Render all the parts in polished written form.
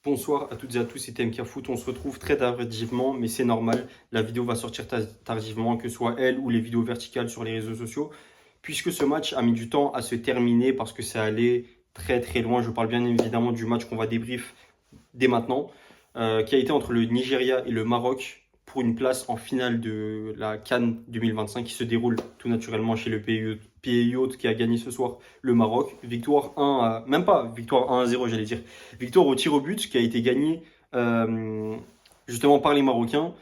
Bonsoir à toutes et à tous, c'est TMK Foot. On se retrouve très tardivement, mais c'est normal. La vidéo va sortir tardivement, que ce soit elle ou les vidéos verticales sur les réseaux sociaux, puisque ce match a mis du temps à se terminer parce que ça allait très très loin. Je parle bien évidemment du match qu'on va débrief dès maintenant, qui a été entre le Nigeria et le Maroc pour une place en finale de la CAN 2025 qui se déroule tout naturellement chez le pays hôte qui a gagné ce soir, le Maroc. Victoire 1 à, même pas victoire 1-0, j'allais dire. Victoire au tir au but qui a été gagnée justement par les Marocains.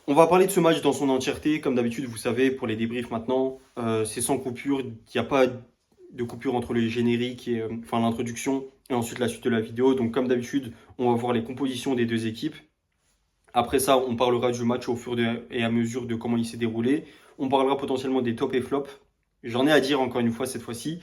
On va parler de ce match dans son entièreté. Comme d'habitude, vous savez, pour les débriefs maintenant, c'est sans coupure. Il n'y a pas de coupure entre le générique et enfin l'introduction et ensuite la suite de la vidéo. Donc, comme d'habitude, on va voir les compositions des deux équipes. Après ça, on parlera du match au fur et à mesure de comment il s'est déroulé. On parlera potentiellement des tops et flops. J'en ai à dire encore une fois cette fois-ci.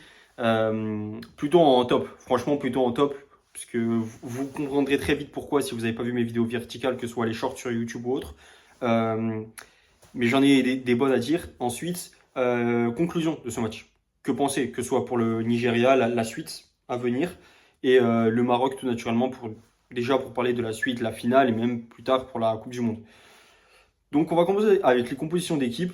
Plutôt en top. Franchement, plutôt en top. Puisque vous comprendrez très vite pourquoi si vous n'avez pas vu mes vidéos verticales, que ce soit les shorts sur YouTube ou autres. Mais j'en ai des bonnes à dire. Ensuite, conclusion de ce match. Que penser, que ce soit pour le Nigeria, la suite à venir, et le Maroc tout naturellement, déjà pour parler de la suite, la finale, et même plus tard pour la Coupe du Monde. Donc on va commencer avec les compositions d'équipe.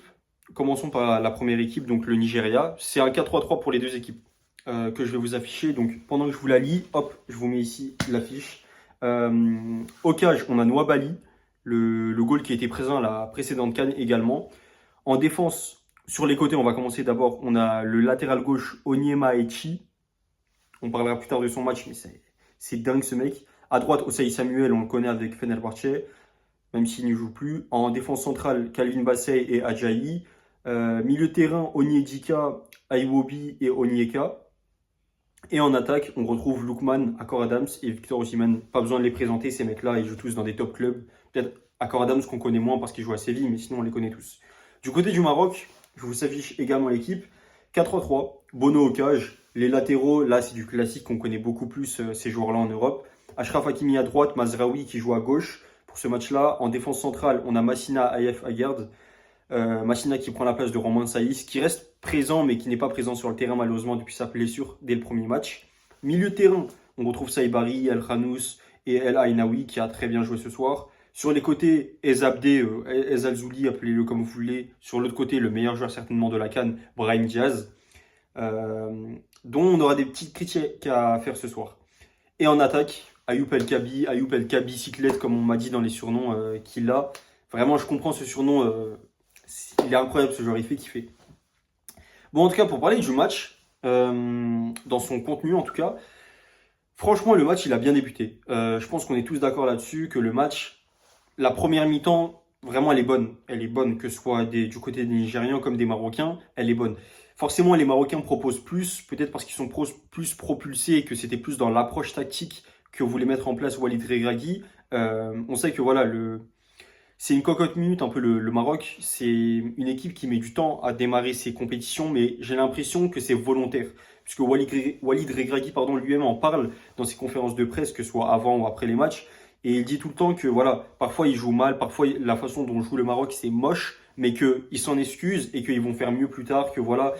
Commençons par la première équipe, donc le Nigeria. C'est un 4-3-3 pour les deux équipes que je vais vous afficher. Donc pendant que je vous la lis, hop, je vous mets ici l'affiche. Au cage, on a Nwabali, le goal qui était présent à la précédente CAN également. En défense, sur les côtés, on va commencer d'abord. On a le latéral gauche Onyema Echi. On parlera plus tard de son match, mais c'est dingue ce mec. À droite, Osayi Samuel, on le connaît avec Fenerbahçe, même s'il ne joue plus. En défense centrale, Calvin Bassey et Ajayi. Milieu de terrain, Onyedika, Iwobi et Onyeka. Et en attaque, on retrouve Lookman, Akor Adams et Victor Osimhen. Pas besoin de les présenter, ces mecs-là, ils jouent tous dans des top clubs. Peut-être Akor Adams qu'on connaît moins parce qu'il joue à Séville, mais sinon on les connaît tous. Du côté du Maroc, je vous affiche également l'équipe. 4-3-3, Bono au cage. Les latéraux, là c'est du classique qu'on connaît beaucoup plus ces joueurs-là en Europe. Achraf Hakimi à droite, Mazraoui qui joue à gauche. Pour ce match-là, en défense centrale, on a Massina, Ayef, Agard. Massina qui prend la place de Romain Saïs, qui reste présent mais qui n'est pas présent sur le terrain malheureusement depuis sa blessure dès le premier match. Milieu de terrain, on retrouve Saïbari, El Khanous et El Ainaoui qui a très bien joué ce soir. Sur les côtés, Ezabde, Ezalzouli, appelez-le comme vous voulez. Sur l'autre côté, le meilleur joueur certainement de la CAN, Brahim Diaz, dont on aura des petites critiques à faire ce soir. Et en attaque, Ayoub El Kabi Cyclette comme on m'a dit dans les surnoms qu'il a. Vraiment, je comprends ce surnom. Il est incroyable ce joueur, il fait kiffer. Bon, en tout cas, pour parler du match, dans son contenu en tout cas, franchement, le match, il a bien débuté. Je pense qu'on est tous d'accord là-dessus, que le match, la première mi-temps, vraiment, elle est bonne. Elle est bonne, que ce soit du côté des Nigérians comme des Marocains, elle est bonne. Forcément, les Marocains proposent plus, peut-être parce qu'ils sont plus propulsés et que c'était plus dans l'approche tactique que voulait mettre en place Walid Regragui. On sait que voilà, c'est une cocotte minute un peu le Maroc. C'est une équipe qui met du temps à démarrer ses compétitions, mais j'ai l'impression que c'est volontaire. Puisque Walid Regragui lui-même en parle dans ses conférences de presse, que ce soit avant ou après les matchs. Et il dit tout le temps que voilà, parfois il joue mal, parfois la façon dont joue le Maroc c'est moche, mais qu'ils s'en excusent et qu'ils vont faire mieux plus tard, que voilà,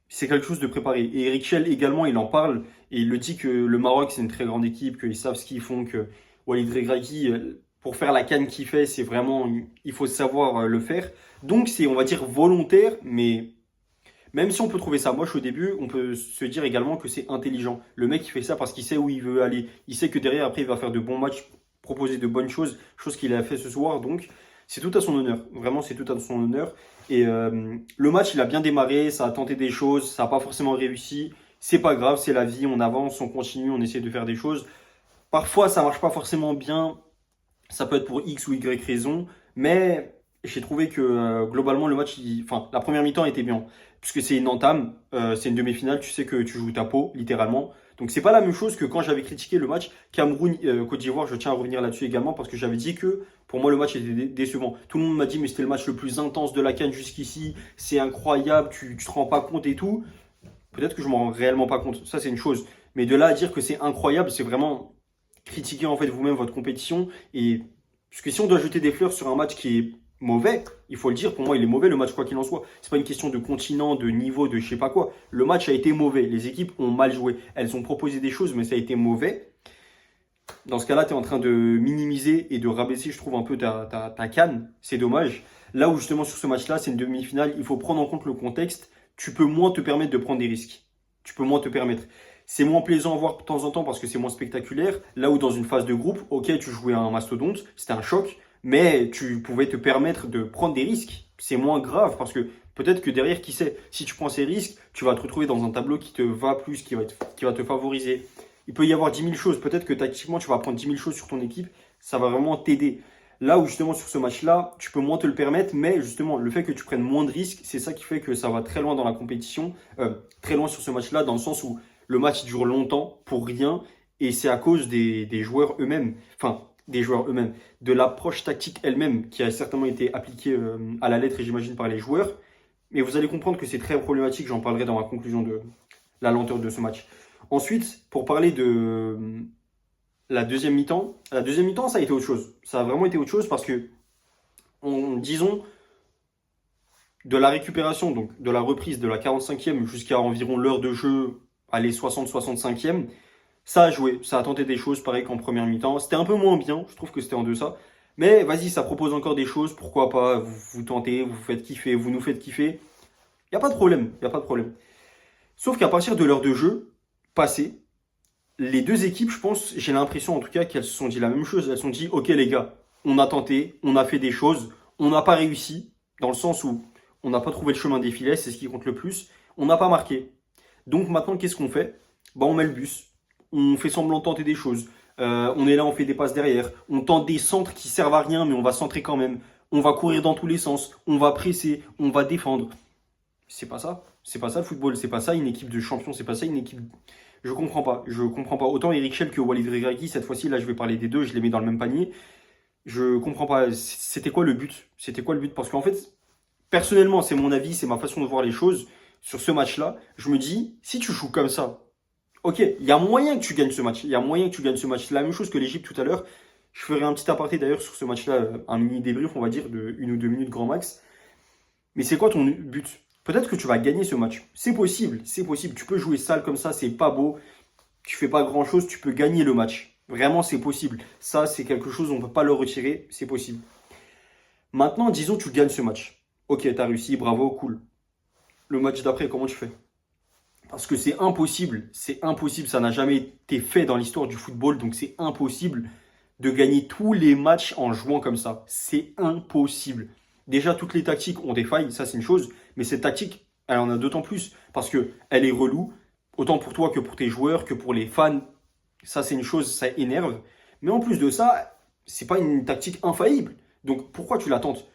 c'est quelque chose de préparé. Et Eric Schell également, il en parle et il le dit que le Maroc c'est une très grande équipe, qu'ils savent ce qu'ils font, que Walid Regragui, pour faire la canne qu'il fait, c'est vraiment, il faut savoir le faire. Donc c'est, on va dire, volontaire, mais même si on peut trouver ça moche au début, on peut se dire également que c'est intelligent. Le mec, il fait ça parce qu'il sait où il veut aller. Il sait que derrière, après, il va faire de bons matchs, proposer de bonnes choses, chose qu'il a fait ce soir. Donc, c'est tout à son honneur. Vraiment, c'est tout à son honneur. Et le match, il a bien démarré, ça a tenté des choses, ça n'a pas forcément réussi. C'est pas grave, c'est la vie, on avance, on continue, on essaie de faire des choses. Parfois, ça marche pas forcément bien. Ça peut être pour X ou Y raison, mais j'ai trouvé que globalement le match, enfin la première mi-temps était bien, puisque c'est une entame, c'est une demi-finale, tu sais que tu joues ta peau littéralement. Donc c'est pas la même chose que quand j'avais critiqué le match Cameroun-Côte d'Ivoire. Je tiens à revenir là-dessus également parce que j'avais dit que pour moi le match était décevant. Tout le monde m'a dit mais c'était le match le plus intense de la CAN jusqu'ici, c'est incroyable, tu te rends pas compte et tout. Peut-être que je m'en rends réellement pas compte, ça c'est une chose. Mais de là à dire que c'est incroyable, c'est vraiment critiquer en fait vous-même votre compétition. Et parce que si on doit jeter des fleurs sur un match qui est mauvais, il faut le dire, pour moi il est mauvais le match quoi qu'il en soit. C'est pas une question de continent, de niveau, de je sais pas quoi. Le match a été mauvais, les équipes ont mal joué, elles ont proposé des choses mais ça a été mauvais. Dans ce cas-là, tu es en train de minimiser et de rabaisser, je trouve, un peu ta canne. C'est dommage. Là où justement sur ce match-là, c'est une demi-finale, il faut prendre en compte le contexte. Tu peux moins te permettre de prendre des risques. Tu peux moins te permettre. C'est moins plaisant à voir de temps en temps parce que c'est moins spectaculaire. Là où dans une phase de groupe, ok, tu jouais un mastodonte, c'était un choc, mais tu pouvais te permettre de prendre des risques. C'est moins grave parce que peut-être que derrière, qui sait, si tu prends ces risques, tu vas te retrouver dans un tableau qui te va plus, qui va te favoriser. Il peut y avoir 10 000 choses. Peut-être que tactiquement, tu vas prendre 10 000 choses sur ton équipe. Ça va vraiment t'aider. Là où justement sur ce match-là, tu peux moins te le permettre, mais justement le fait que tu prennes moins de risques, c'est ça qui fait que ça va très loin dans la compétition, très loin sur ce match-là, dans le sens où le match dure longtemps pour rien, et c'est à cause des joueurs eux-mêmes, enfin des joueurs eux-mêmes, de l'approche tactique elle-même qui a certainement été appliquée à la lettre, et j'imagine par les joueurs. Mais vous allez comprendre que c'est très problématique, j'en parlerai dans la conclusion de la lenteur de ce match. Ensuite, pour parler de la deuxième mi-temps, ça a été autre chose. Ça a vraiment été autre chose parce que, disons, de la récupération, donc de la reprise de la 45e jusqu'à environ l'heure de jeu, allez, 60-65e, ça a joué, ça a tenté des choses, pareil qu'en première mi-temps. C'était un peu moins bien, je trouve que c'était en deçà. Mais vas-y, ça propose encore des choses, pourquoi pas, vous tentez, vous faites kiffer, vous nous faites kiffer. Il n'y a pas de problème, il n'y a pas de problème. Sauf qu'à partir de l'heure de jeu passée, les deux équipes, je pense, j'ai l'impression en tout cas qu'elles se sont dit la même chose. Elles se sont dit, ok les gars, on a tenté, on a fait des choses, on n'a pas réussi, dans le sens où on n'a pas trouvé le chemin des filets, c'est ce qui compte le plus, on n'a pas marqué. Donc maintenant, qu'est-ce qu'on fait? Bah, on met le bus, on fait semblant de tenter des choses, on est là, on fait des passes derrière, on tente des centres qui servent à rien, mais on va centrer quand même, on va courir dans tous les sens, on va presser, on va défendre. C'est pas ça. C'est pas ça le football. C'est pas ça une équipe de champions. C'est pas ça une équipe. Je comprends pas. Je comprends pas. Autant Eric Schell que Walid Regragui, cette fois-ci, là, je vais parler des deux. Je les mets dans le même panier. Je comprends pas. C'était quoi le but? C'était quoi le but? Parce qu'en fait, personnellement, c'est mon avis, c'est ma façon de voir les choses. Sur ce match-là, je me dis, si tu joues comme ça, ok, il y a moyen que tu gagnes ce match. Il y a moyen que tu gagnes ce match. C'est la même chose que l'Égypte tout à l'heure. Je ferai un petit aparté d'ailleurs sur ce match-là, un mini débrief, on va dire, de 1 ou 2 minutes grand max. Mais c'est quoi ton but? Peut-être que tu vas gagner ce match. C'est possible, c'est possible. Tu peux jouer sale comme ça, c'est pas beau. Tu fais pas grand-chose, tu peux gagner le match. Vraiment, c'est possible. Ça, c'est quelque chose, on ne peut pas le retirer, c'est possible. Maintenant, disons, tu gagnes ce match. Ok, t'as réussi, bravo, cool. Le match d'après, comment tu fais? Parce que c'est impossible, ça n'a jamais été fait dans l'histoire du football, donc c'est impossible de gagner tous les matchs en jouant comme ça. C'est impossible. Déjà, toutes les tactiques ont des failles, ça c'est une chose, mais cette tactique, elle en a d'autant plus parce que elle est relou, autant pour toi que pour tes joueurs, que pour les fans. Ça c'est une chose, ça énerve. Mais en plus de ça, c'est pas une tactique infaillible. Donc pourquoi tu la tentes?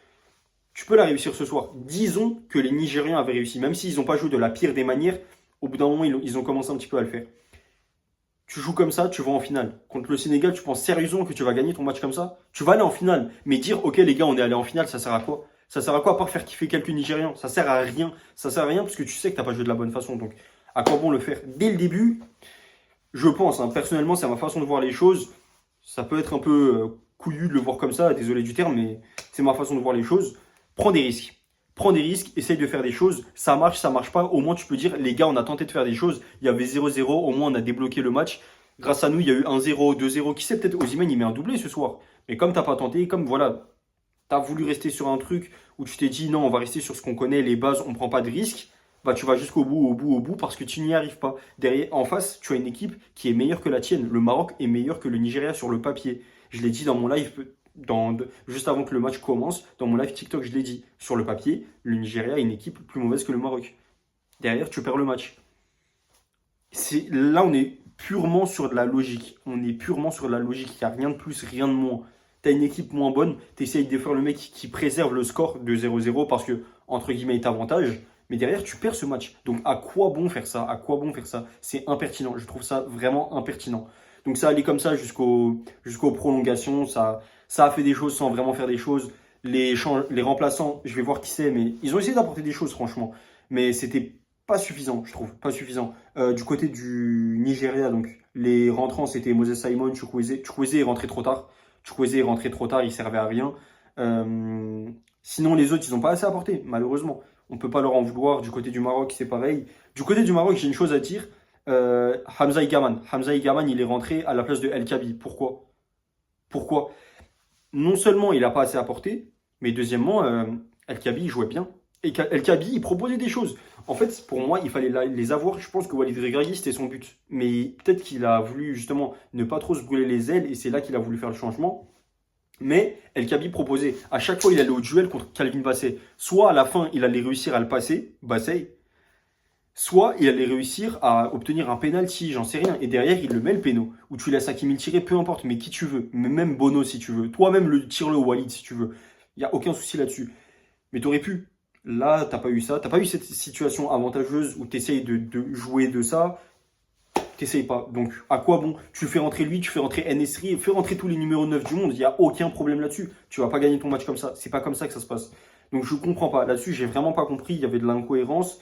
Tu peux la réussir ce soir. Disons que les Nigériens avaient réussi, même s'ils n'ont pas joué de la pire des manières, au bout d'un moment, ils ont commencé un petit peu à le faire. Tu joues comme ça, tu vas en finale. Contre le Sénégal, tu penses sérieusement que tu vas gagner ton match comme ça? Tu vas aller en finale. Mais dire, ok les gars, on est allé en finale, ça sert à quoi? Ça sert à quoi à part faire kiffer quelques Nigérians? Ça sert à rien. Ça sert à rien parce que tu sais que t'as pas joué de la bonne façon. Donc, à quoi bon le faire? Dès le début, je pense, hein, personnellement, c'est ma façon de voir les choses. Ça peut être un peu couillu de le voir comme ça, désolé du terme, mais c'est ma façon de voir les choses. Prends des risques. Prends des risques, essaye de faire des choses. Ça marche pas. Au moins, tu peux dire, les gars, on a tenté de faire des choses. Il y avait 0-0. Au moins, on a débloqué le match. Grâce à nous, il y a eu 1-0, 2-0. Qui sait, peut-être Osimhen, il met un doublé ce soir. Mais comme t'as pas tenté, comme voilà, t'as voulu rester sur un truc où tu t'es dit, non, on va rester sur ce qu'on connaît, les bases, on prend pas de risques. Bah, tu vas jusqu'au bout, au bout, au bout, parce que tu n'y arrives pas. Derrière, en face, tu as une équipe qui est meilleure que la tienne. Le Maroc est meilleur que le Nigeria sur le papier. Je l'ai dit dans mon live, juste avant que le match commence, dans mon live TikTok, je l'ai dit. Sur le papier, le Nigeria est une équipe plus mauvaise que le Maroc. Derrière, tu perds le match. Là, on est purement sur de la logique. On est purement sur de la logique. Il n'y a rien de plus, rien de moins. Tu as une équipe moins bonne, tu essayes de faire le mec qui préserve le score de 0-0 parce que, entre guillemets, il t'avantage. Mais derrière, tu perds ce match. Donc, à quoi bon faire ça? À quoi bon faire ça? C'est impertinent. Je trouve ça vraiment impertinent. Donc, ça allait comme ça jusqu'aux prolongations. Ça a fait des choses sans vraiment faire des choses. Les remplaçants, je vais voir qui c'est, mais ils ont essayé d'apporter des choses, franchement. Mais c'était pas suffisant, je trouve. Pas suffisant. Du côté du Nigeria, donc, les rentrants, c'était Moses Simon, Chukwueze. Chukwueze est rentré trop tard. Chukwueze est rentré trop tard, il servait à rien. Sinon, les autres, ils n'ont pas assez apporté, malheureusement. On ne peut pas leur en vouloir. Du côté du Maroc, c'est pareil. Du côté du Maroc, j'ai une chose à dire. Hamza Igaman. Hamza Igaman, il est rentré à la place de El Kabi. Pourquoi? Pourquoi? Non seulement il n'a pas assez apporté, mais deuxièmement, El Kabi, il jouait bien. Et El Kabi, il proposait des choses. En fait, pour moi, il fallait les avoir. Je pense que Walid Regragui, c'était son but. Mais peut-être qu'il a voulu justement ne pas trop se brûler les ailes et c'est là qu'il a voulu faire le changement. Mais El Kabi proposait. À chaque fois, il allait au duel contre Calvin Bassey. Soit à la fin, il allait réussir à le passer, Bassey, soit il allait réussir à obtenir un penalty, j'en sais rien. Et derrière, il le met le péno. Ou tu laisses Hakimi le tirer, peu importe, mais qui tu veux. Mais même Bono si tu veux. Toi-même, tire-le au Walid si tu veux. Il n'y a aucun souci là-dessus. Mais tu aurais pu. Là, t'as pas eu ça. T'as pas eu cette situation avantageuse où tu essayes de jouer de ça. T'essayes pas. Donc, à quoi bon? Tu fais rentrer lui, tu fais rentrer NSRI, fais rentrer tous les numéros 9 du monde. Il n'y a aucun problème là-dessus. Tu vas pas gagner ton match comme ça. C'est pas comme ça que ça se passe. Donc, je comprends pas. Là-dessus, j'ai vraiment pas compris. Il y avait de l'incohérence.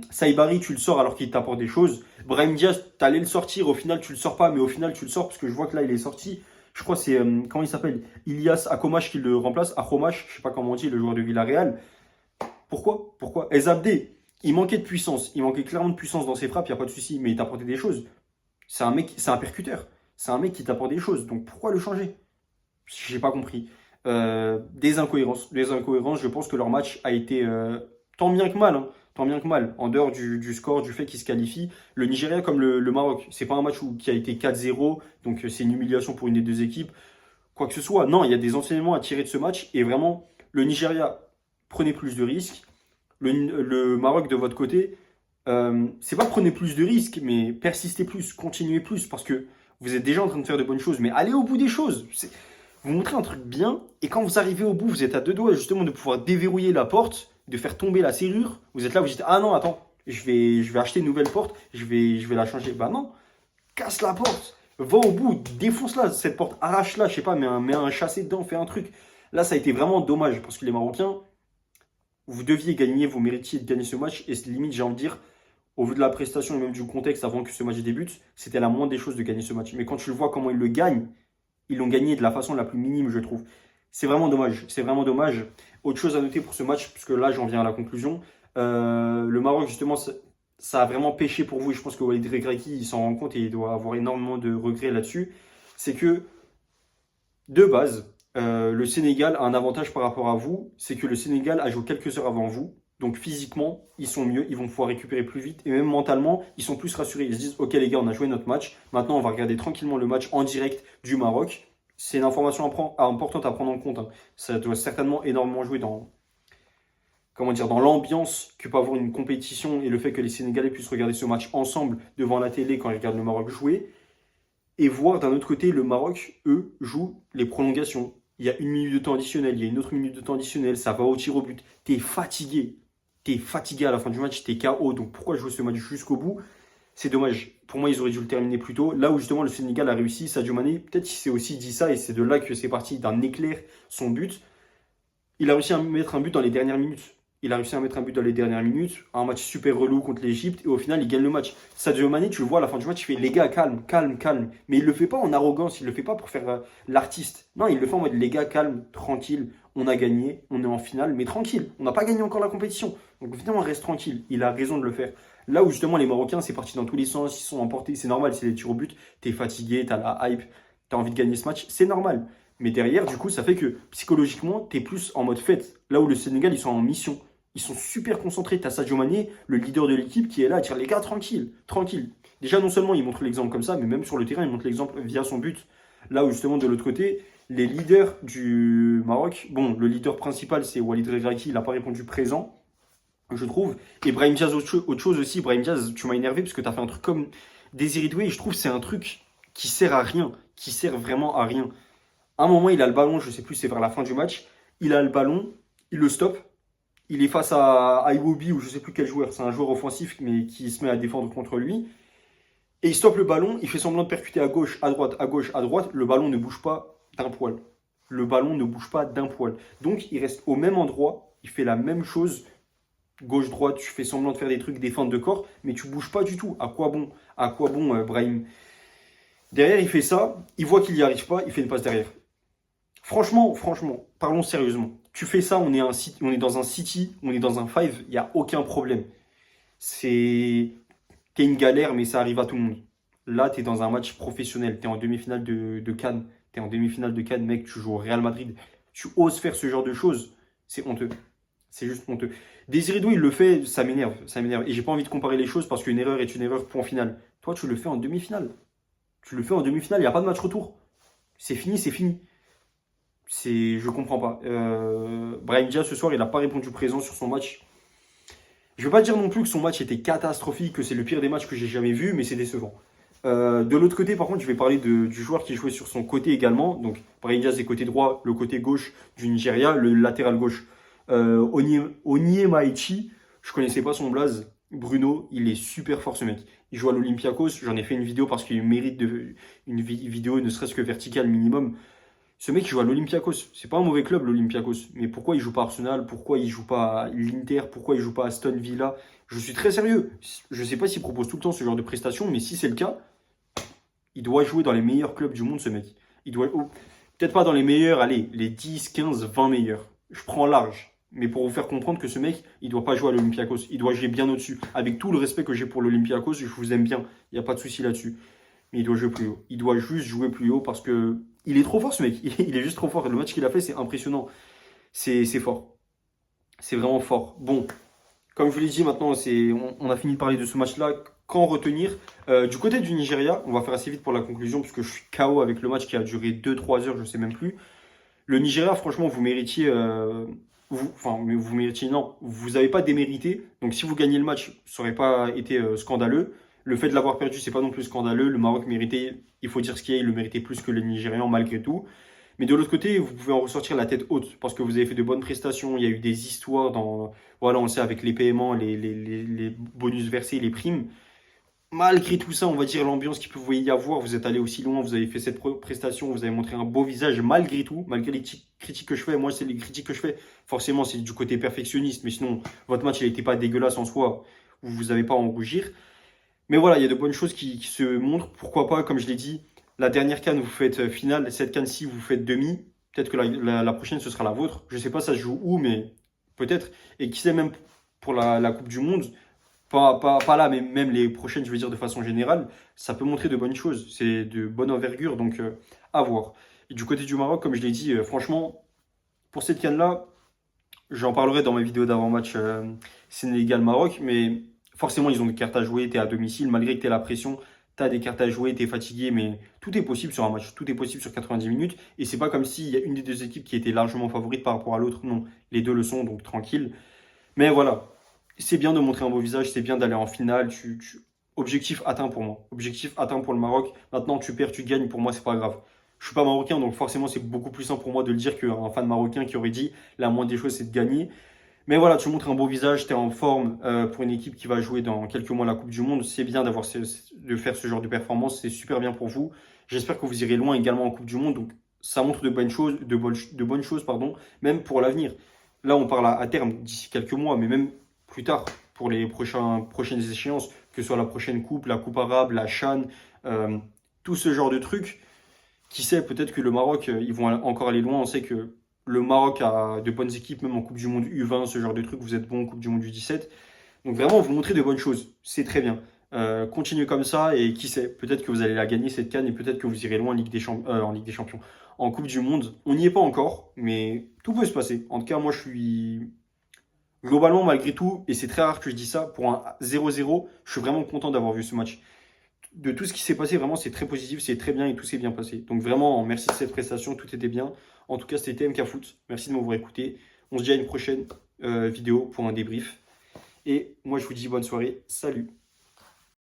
Saïbari, tu le sors alors qu'il t'apporte des choses. Brahim Diaz, t'allais le sortir. Au final, tu le sors pas. Mais au final, tu le sors parce que je vois que là, il est sorti. Je crois que c'est. Comment il s'appelle? Ilias Akomash qui le remplace. Akomash, je sais pas comment on dit, le joueur de Villarreal. Pourquoi? Ezabde, il manquait de puissance. Il manquait clairement de puissance dans ses frappes, il n'y a pas de souci. Mais il t'apportait des choses. C'est un mec, c'est un percuteur. C'est un mec qui t'apporte des choses. Donc pourquoi le changer? J'ai pas compris. Des incohérences. Des incohérences, je pense que leur match a été tant bien que mal. Hein. Tant bien que mal. En dehors du score, du fait qu'ils se qualifient. Le Nigeria comme le Maroc. C'est pas un match qui a été 4-0. Donc c'est une humiliation pour une des deux équipes. Quoi que ce soit. Non, il y a des enseignements à tirer de ce match. Et vraiment, le Nigeria prenez plus de risques. Le Maroc de votre côté, c'est pas prenez plus de risques, mais persistez plus, continuez plus, parce que vous êtes déjà en train de faire de bonnes choses, mais allez au bout des choses. Vous montrez un truc bien, et quand vous arrivez au bout, vous êtes à deux doigts justement de pouvoir déverrouiller la porte, de faire tomber la serrure. Vous êtes là, vous dites ah non, attends, je vais acheter une nouvelle porte, je vais la changer. Bah non, casse la porte, va au bout, défonce-la, cette porte, arrache-la, je sais pas, mets un chassé dedans, fais un truc. Là, ça a été vraiment dommage, parce que les Marocains, vous deviez gagner, vous méritiez de gagner ce match. Et limite, j'ai envie de dire, au vu de la prestation et même du contexte avant que ce match débute, c'était la moindre des choses de gagner ce match. Mais quand tu le vois comment ils le gagnent, ils l'ont gagné de la façon la plus minime, je trouve. C'est vraiment dommage. C'est vraiment dommage. Autre chose à noter pour ce match, puisque là, j'en viens à la conclusion. Le Maroc, justement, ça a vraiment pêché pour vous. Et je pense que Walid Regragui, il s'en rend compte et il doit avoir énormément de regrets là-dessus. C'est que, de base, le Sénégal a un avantage par rapport à vous, c'est que le Sénégal a joué quelques heures avant vous. Donc physiquement, ils sont mieux, ils vont pouvoir récupérer plus vite. Et même mentalement, ils sont plus rassurés. Ils se disent, ok les gars, on a joué notre match. Maintenant, on va regarder tranquillement le match en direct du Maroc. C'est une information importante à prendre en compte. Hein. Ça doit certainement énormément jouer dans, comment dire, dans l'ambiance que peut avoir une compétition et le fait que les Sénégalais puissent regarder ce match ensemble devant la télé quand ils regardent le Maroc jouer. Et voir d'un autre côté, le Maroc, eux, jouent les prolongations. Il y a une minute de temps additionnel, il y a une autre minute de temps additionnel, ça va au tir au but. T'es fatigué. T'es fatigué à la fin du match, t'es KO. Donc pourquoi jouer ce match jusqu'au bout? C'est dommage. Pour moi, ils auraient dû le terminer plus tôt. Là où justement le Sénégal a réussi, Sadio Mané, peut-être qu'il s'est aussi dit ça et c'est de là que c'est parti d'un éclair son but. Il a réussi à mettre un but dans les dernières minutes. Il a réussi à mettre un but dans les dernières minutes. Un match super relou contre l'Égypte. Et au final, il gagne le match. Sadio Mané, tu le vois à la fin du match, il fait les gars, calme, calme, calme. Mais il le fait pas en arrogance. Il le fait pas pour faire l'artiste. Non, il le fait en mode les gars, calme, tranquille. On a gagné. On est en finale. Mais tranquille. On n'a pas gagné encore la compétition. Donc évidemment, reste tranquille. Il a raison de le faire. Là où justement les Marocains, c'est parti dans tous les sens. Ils sont emportés. C'est normal. C'est les tirs au but. T'es fatigué. T'as la hype. T'as envie de gagner ce match. C'est normal. Mais derrière, du coup, ça fait que psychologiquement, t'es plus en mode fête. Là où le Sénégal, ils sont en mission. Ils sont super concentrés. T'as Sadio Mané, le leader de l'équipe, qui est là à dire les gars, tranquille, tranquille. Déjà, non seulement il montre l'exemple comme ça, mais même sur le terrain, il montre l'exemple via son but. Là où justement, de l'autre côté, les leaders du Maroc, bon, le leader principal, c'est Walid Regragui, il n'a pas répondu présent, je trouve. Et Brahim Diaz, autre chose aussi, Brahim Diaz, tu m'as énervé parce que tu as fait un truc comme Désiré Doué, et je trouve que c'est un truc qui sert à rien, qui sert vraiment à rien. À un moment, il a le ballon, je sais plus, c'est vers la fin du match, il a le ballon, il le stoppe. Il est face à Iwobi ou je sais plus quel joueur. C'est un joueur offensif mais qui se met à défendre contre lui. Et il stoppe le ballon, il fait semblant de percuter à gauche, à droite, à gauche, à droite. Le ballon ne bouge pas d'un poil. Le ballon ne bouge pas d'un poil. Donc il reste au même endroit, il fait la même chose. Gauche-droite, tu fais semblant de faire des trucs, des feintes de corps, mais tu bouges pas du tout. À quoi bon? À quoi bon, Brahim? Derrière, il fait ça, il voit qu'il n'y arrive pas, il fait une passe derrière. Franchement, parlons sérieusement. Tu fais ça, on est dans un City, on est dans un Five, il n'y a aucun problème. C'est t'es une galère, mais ça arrive à tout le monde. Là, t'es dans un match professionnel, t'es en demi-finale de Cannes. T'es en demi-finale de Cannes, mec, tu joues au Real Madrid. Tu oses faire ce genre de choses, c'est honteux. C'est juste honteux. Désiré Doué, il le fait, ça m'énerve, ça m'énerve. Et j'ai pas envie de comparer les choses parce qu'une erreur est une erreur, point final. Toi, tu le fais en demi-finale. Tu le fais en demi-finale, il n'y a pas de match retour. C'est fini, c'est fini. Je comprends pas. Brahim Diaz, ce soir, il n'a pas répondu présent sur son match. Je ne veux pas dire non plus que son match était catastrophique, que c'est le pire des matchs que j'ai jamais vu, mais c'est décevant. De l'autre côté, par contre, je vais parler du joueur qui jouait sur son côté également. Donc, Brahim Diaz est côté droit, le côté gauche du Nigeria, le latéral gauche. Onyemaichi, je connaissais pas son blaze. Bruno, il est super fort ce mec. Il joue à l'Olympiakos. J'en ai fait une vidéo parce qu'il mérite une vidéo ne serait-ce que verticale minimum. Ce mec, il joue à l'Olympiakos. C'est pas un mauvais club, l'Olympiakos. Mais pourquoi il joue pas à Arsenal? Pourquoi il joue pas à l'Inter? Pourquoi il joue pas à Aston Villa? Je suis très sérieux. Je sais pas s'il propose tout le temps ce genre de prestations, mais si c'est le cas, il doit jouer dans les meilleurs clubs du monde, ce mec. Il doit, peut-être pas dans les meilleurs, allez, les 10, 15, 20 meilleurs. Je prends large. Mais pour vous faire comprendre que ce mec, il doit pas jouer à l'Olympiakos. Il doit jouer bien au-dessus. Avec tout le respect que j'ai pour l'Olympiakos, je vous aime bien. Il n'y a pas de souci là-dessus. Mais il doit jouer plus haut. Il doit juste jouer plus haut parce que il est trop fort, ce mec. Il est juste trop fort. Le match qu'il a fait, c'est impressionnant. C'est fort. C'est vraiment fort. Bon, comme je vous l'ai dit, maintenant, on a fini de parler de ce match-là. Qu'en retenir? Du côté du Nigeria, on va faire assez vite pour la conclusion, puisque je suis KO avec le match qui a duré 2-3 heures, je ne sais même plus. Le Nigeria, franchement, vous méritiez. Vous méritiez, non, vous n'avez pas démérité. Donc, si vous gagnez le match, ça n'aurait pas été scandaleux. Le fait de l'avoir perdu, c'est pas non plus scandaleux. Le Maroc méritait, il faut dire ce qu'il y a, il le méritait plus que les Nigérians, malgré tout. Mais de l'autre côté, vous pouvez en ressortir la tête haute parce que vous avez fait de bonnes prestations. Il y a eu des histoires voilà, on le sait, avec les paiements, les bonus versés, les primes. Malgré tout ça, on va dire l'ambiance qu'il pouvait y avoir, vous êtes allé aussi loin, vous avez fait cette prestation, vous avez montré un beau visage malgré tout, malgré les critiques que je fais. Moi, c'est les critiques que je fais, forcément, c'est du côté perfectionniste, mais sinon, votre match, il n'était pas dégueulasse en soi, vous n'avez pas à en rougir. Mais voilà, il y a de bonnes choses qui se montrent. Pourquoi pas, comme je l'ai dit, la dernière CAN, vous faites finale, cette CAN-ci, vous faites demi. Peut-être que la prochaine, ce sera la vôtre. Je ne sais pas, ça se joue où, mais peut-être. Et qui sait, même pour la Coupe du Monde, pas là, mais même les prochaines, je veux dire de façon générale, ça peut montrer de bonnes choses. C'est de bonne envergure, donc à voir. Et du côté du Maroc, comme je l'ai dit, franchement, pour cette CAN-là, j'en parlerai dans ma vidéo d'avant-match Sénégal-Maroc, mais forcément, ils ont des cartes à jouer, tu es à domicile, malgré que tu aies la pression, tu as des cartes à jouer, tu es fatigué, mais tout est possible sur un match, tout est possible sur 90 minutes, et c'est pas comme s'il y a une des deux équipes qui était largement favorite par rapport à l'autre, non, les deux le sont, donc tranquille. Mais voilà, c'est bien de montrer un beau visage, c'est bien d'aller en finale. Objectif atteint pour moi. Objectif atteint pour le Maroc. Maintenant, tu perds, tu gagnes, pour moi, c'est pas grave. Je suis pas marocain, donc forcément, c'est beaucoup plus simple pour moi de le dire qu'un fan marocain qui aurait dit la moindre des choses, c'est de gagner. Mais voilà, tu montres un beau visage, tu es en forme pour une équipe qui va jouer dans quelques mois la Coupe du Monde. C'est bien de faire ce genre de performance, c'est super bien pour vous. J'espère que vous irez loin également en Coupe du Monde. Donc, ça montre de bonnes choses, de bonnes choses, pardon, même pour l'avenir. Là, on parle à terme, d'ici quelques mois, mais même plus tard, pour les prochaines échéances, que ce soit la prochaine coupe, la coupe arabe, la CHAN, tout ce genre de trucs. Qui sait, peut-être que le Maroc, ils vont encore aller loin. On sait que le Maroc a de bonnes équipes, même en Coupe du Monde U20, ce genre de trucs. Vous êtes bon en Coupe du Monde U17. Donc vraiment, vous montrez de bonnes choses. C'est très bien. Continuez comme ça et qui sait, peut-être que vous allez la gagner cette CAN et peut-être que vous irez loin en Ligue des Champions. En Coupe du Monde, on n'y est pas encore, mais tout peut se passer. En tout cas, moi, je suis globalement, malgré tout, et c'est très rare que je dis ça, pour un 0-0, je suis vraiment content d'avoir vu ce match. De tout ce qui s'est passé, vraiment, c'est très positif, c'est très bien et tout s'est bien passé. Donc vraiment, merci de cette prestation, tout était bien. En tout cas, c'était TMK Foot. Merci de m'avoir écouté. On se dit à une prochaine vidéo pour un débrief. Et moi, je vous dis bonne soirée. Salut!